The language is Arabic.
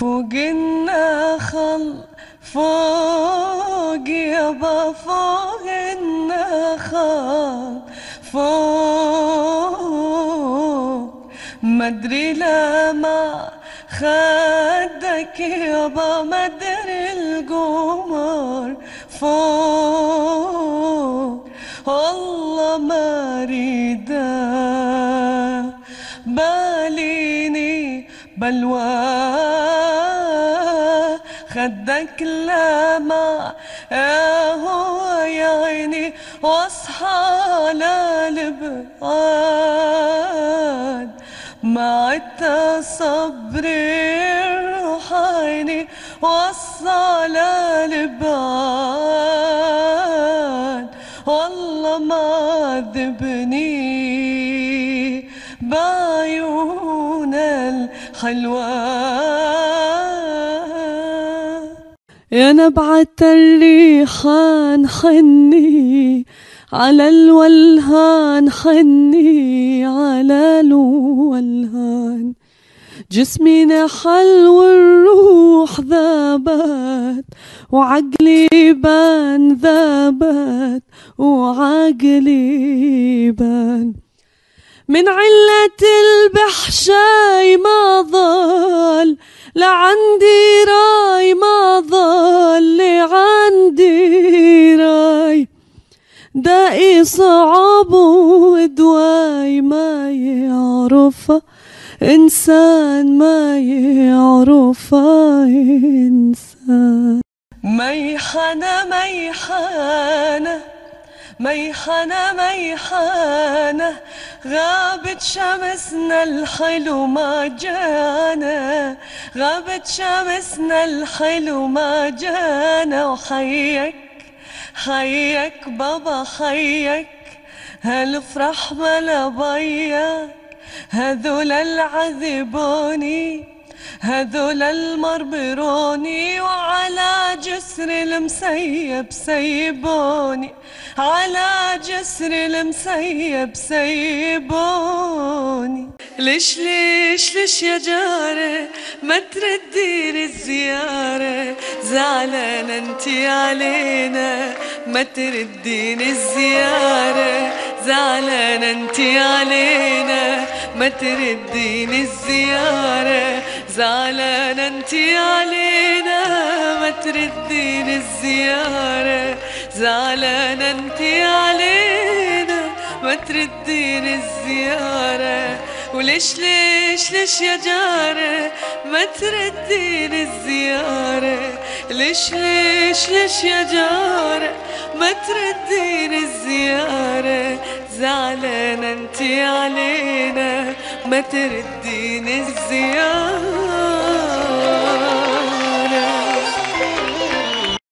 فوق النخل فوق يابا فوق النخل فوق مدري لما خدك يابا مدري القمر فوق والله ما ريده باليني بلوى خدك لما هو يا عيني واصحى للبعاد مع التصبر الروح عيني وصل للبعاد والله ما ذبني بعيون الحلوة يا نبعة الريحان حني على الولهان حني على الولهان جسمي نحل والروح ذابت وعقلي بان ذابت وعقلي بان من علة البحشاي ما ضل لعندي راي ما ضل لعندي راي دائي صعب ودواي ما يعرفه إنسان ما يعرفه إنسان ميحانة ميحانة ميحانة ميحانة غابت شمسنا الحلو ما جانا غابت شمسنا الحلو ما جانا وحيك حيك بابا حيك هالفرح ملا بيك هذول العذبوني هذول المربروني وعلى جسر المسيب سيبوني على جسر المسيب سيبوني ليش ليش ليش يا جارة ما تردين الزيارة زعلانة انتي علينا ما تردين الزيارة زعلانة انتي علينا ما تردين الزيارة زعلانة انتي علينا ما تردين الزيارة زعلانة انتي علينا ما تردين الزيارة وليش ليش ليش يا جارة ما تردين الزيارة ليش ليش ليش يا جارة ما تردين الزيارة زعلانة انتي علينا ما تردين الزيارة